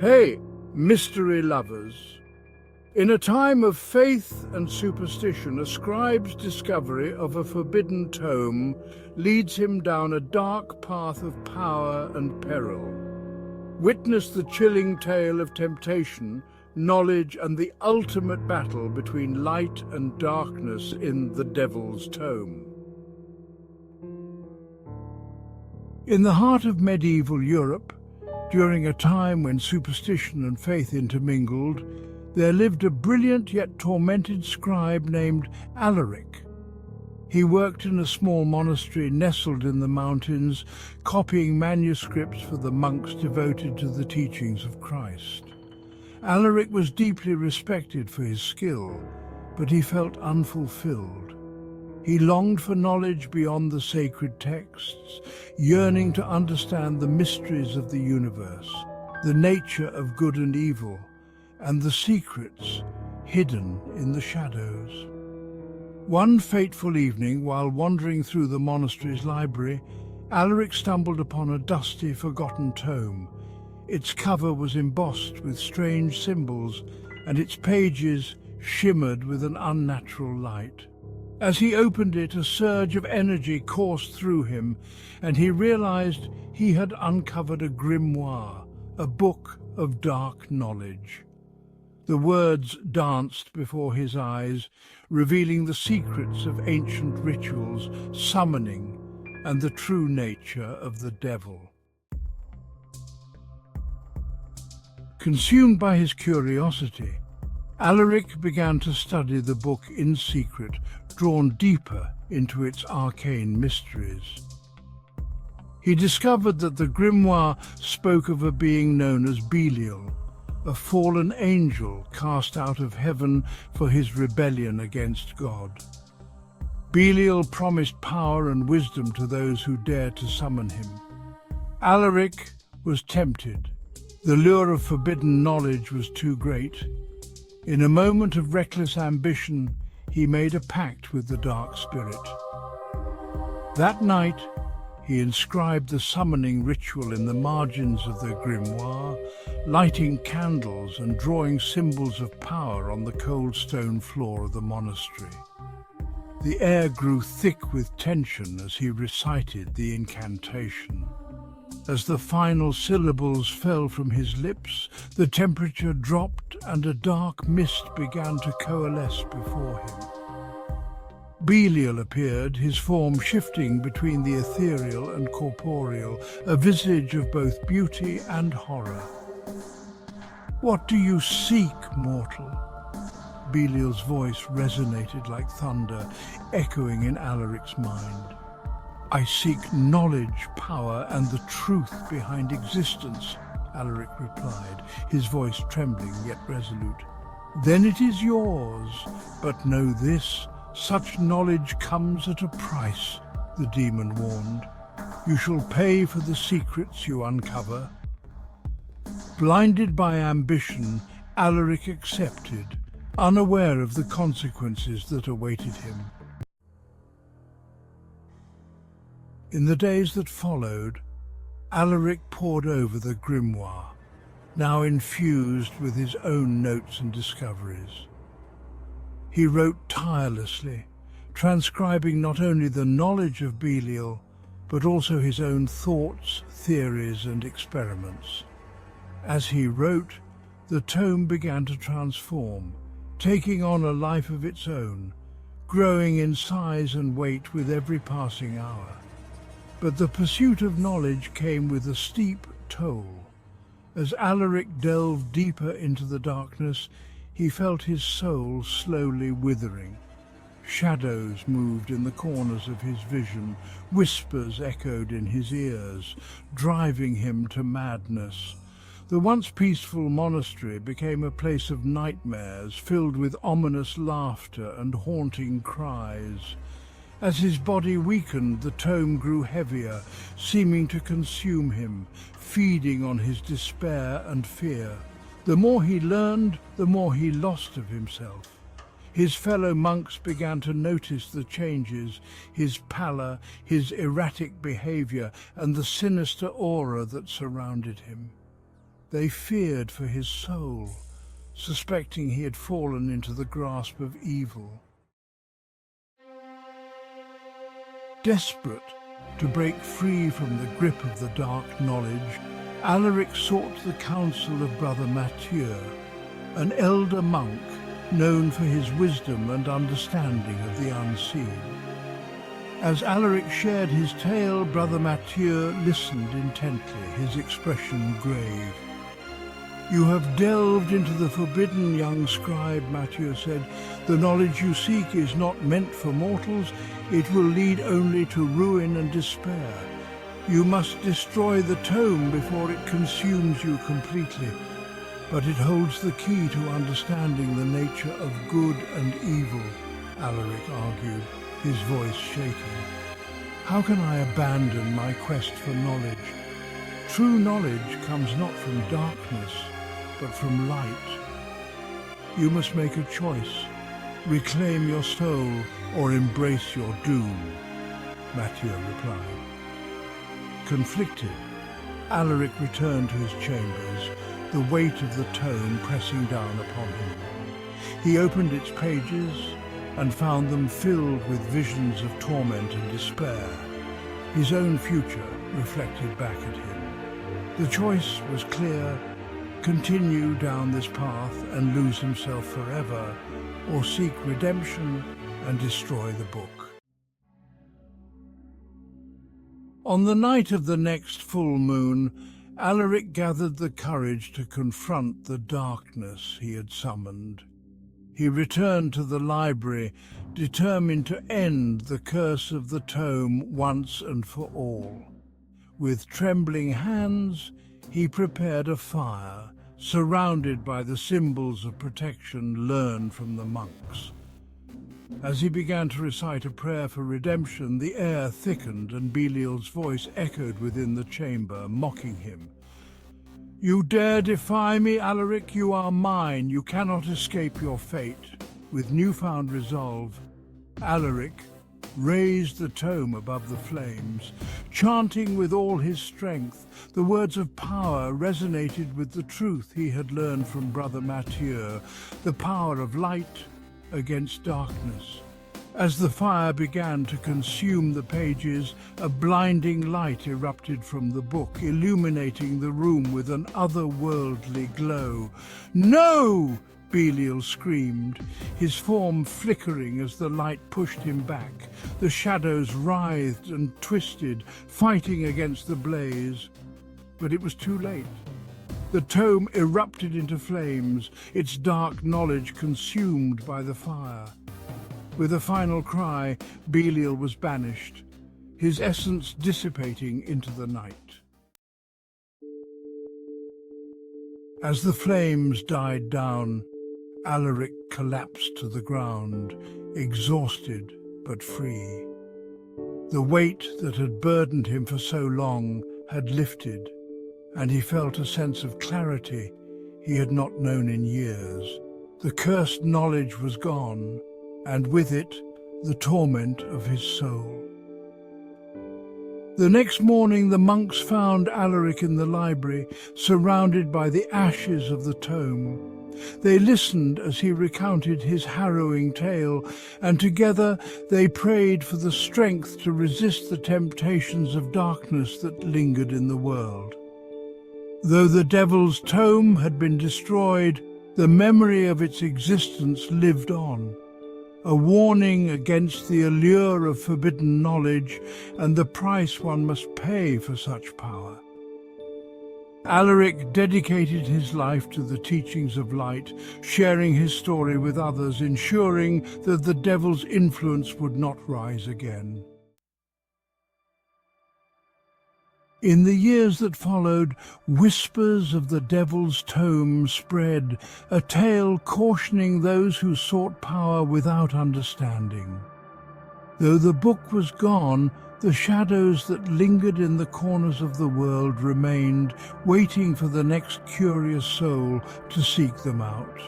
Hey, mystery lovers! In a time of faith and superstition, a scribe's discovery of a forbidden tome leads him down a dark path of power and peril. Witness the chilling tale of temptation, knowledge, and the ultimate battle between light and darkness in the Devil's Tome. In the heart of medieval Europe, during a time when superstition and faith intermingled, there lived a brilliant yet tormented scribe named Alaric. He worked in a small monastery nestled in the mountains, copying manuscripts for the monks devoted to the teachings of Christ. Alaric was deeply respected for his skill, but he felt unfulfilled. He longed for knowledge beyond the sacred texts, yearning to understand the mysteries of the universe, the nature of good and evil, and the secrets hidden in the shadows. One fateful evening, while wandering through the monastery's library, Alaric stumbled upon a dusty, forgotten tome. Its cover was embossed with strange symbols, and its pages shimmered with an unnatural light. As he opened it, a surge of energy coursed through him, and he realized he had uncovered a grimoire, a book of dark knowledge. The words danced before his eyes, revealing the secrets of ancient rituals, summoning, and the true nature of the devil. Consumed by his curiosity, Alaric began to study the book in secret, drawn deeper into its arcane mysteries. He discovered that the grimoire spoke of a being known as Belial, a fallen angel cast out of heaven for his rebellion against God. Belial promised power and wisdom to those who dared to summon him. Alaric was tempted. The lure of forbidden knowledge was too great. In a moment of reckless ambition, he made a pact with the dark spirit. That night, he inscribed the summoning ritual in the margins of the grimoire, lighting candles and drawing symbols of power on the cold stone floor of the monastery. The air grew thick with tension as he recited the incantation. As the final syllables fell from his lips, the temperature dropped and a dark mist began to coalesce before him. Belial appeared, his form shifting between the ethereal and corporeal, a visage of both beauty and horror. "What do you seek, mortal?" Belial's voice resonated like thunder, echoing in Alaric's mind. "I seek knowledge, power, and the truth behind existence," Alaric replied, his voice trembling yet resolute. "Then it is yours, but know this, such knowledge comes at a price," the demon warned. "You shall pay for the secrets you uncover." Blinded by ambition, Alaric accepted, unaware of the consequences that awaited him. In the days that followed, Alaric pored over the grimoire, now infused with his own notes and discoveries. He wrote tirelessly, transcribing not only the knowledge of Belial, but also his own thoughts, theories, and experiments. As he wrote, the tome began to transform, taking on a life of its own, growing in size and weight with every passing hour. But the pursuit of knowledge came with a steep toll. As Alaric delved deeper into the darkness, he felt his soul slowly withering. Shadows moved in the corners of his vision, whispers echoed in his ears, driving him to madness. The once peaceful monastery became a place of nightmares, filled with ominous laughter and haunting cries. As his body weakened, the tome grew heavier, seeming to consume him, feeding on his despair and fear. The more he learned, the more he lost of himself. His fellow monks began to notice the changes, his pallor, his erratic behavior, and the sinister aura that surrounded him. They feared for his soul, suspecting he had fallen into the grasp of evil. Desperate to break free from the grip of the dark knowledge, Alaric sought the counsel of Brother Mathieu, an elder monk known for his wisdom and understanding of the unseen. As Alaric shared his tale, Brother Mathieu listened intently, his expression grave. "You have delved into the forbidden, young scribe," Mathieu said. "The knowledge you seek is not meant for mortals. It will lead only to ruin and despair. You must destroy the tome before it consumes you completely. But it holds the key to understanding the nature of good and evil," Alaric argued, his voice shaking. "How can I abandon my quest for knowledge? True knowledge comes not from darkness, but from light. You must make a choice. Reclaim your soul or embrace your doom," Mathieu replied. Conflicted, Alaric returned to his chambers, the weight of the tome pressing down upon him. He opened its pages and found them filled with visions of torment and despair. His own future reflected back at him. The choice was clear: continue down this path and lose himself forever, or seek redemption and destroy the book. On the night of the next full moon, Alaric gathered the courage to confront the darkness he had summoned. He returned to the library, determined to end the curse of the tome once and for all. With trembling hands, he prepared a fire, surrounded by the symbols of protection learned from the monks. As he began to recite a prayer for redemption, the air thickened and Belial's voice echoed within the chamber, mocking him. "You dare defy me, Alaric? You are mine. You cannot escape your fate." With newfound resolve, Alaric raised the tome above the flames, chanting with all his strength. The words of power resonated with the truth he had learned from Brother Mathieu, the power of light against darkness. As the fire began to consume the pages, a blinding light erupted from the book, illuminating the room with an otherworldly glow. "No!" Belial screamed, his form flickering as the light pushed him back. The shadows writhed and twisted, fighting against the blaze. But it was too late. The tome erupted into flames, its dark knowledge consumed by the fire. With a final cry, Belial was banished, his essence dissipating into the night. As the flames died down, Alaric collapsed to the ground, exhausted but free. The weight that had burdened him for so long had lifted, and he felt a sense of clarity he had not known in years. The cursed knowledge was gone, and with it, the torment of his soul. The next morning, the monks found Alaric in the library, surrounded by the ashes of the tome. They listened as he recounted his harrowing tale, and together they prayed for the strength to resist the temptations of darkness that lingered in the world. Though the devil's tome had been destroyed, the memory of its existence lived on, a warning against the allure of forbidden knowledge and the price one must pay for such power. Alaric dedicated his life to the teachings of light, sharing his story with others, ensuring that the devil's influence would not rise again. In the years that followed, whispers of the devil's tome spread, a tale cautioning those who sought power without understanding. Though the book was gone, the shadows that lingered in the corners of the world remained, waiting for the next curious soul to seek them out.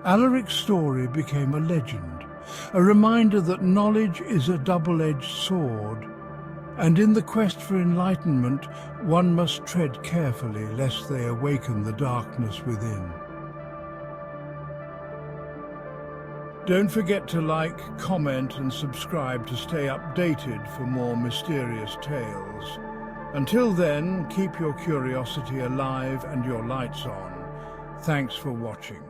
Alaric's story became a legend, a reminder that knowledge is a double-edged sword. And in the quest for enlightenment, one must tread carefully lest they awaken the darkness within. Don't forget to like, comment and subscribe to stay updated for more mysterious tales. Until then, keep your curiosity alive and your lights on. Thanks for watching.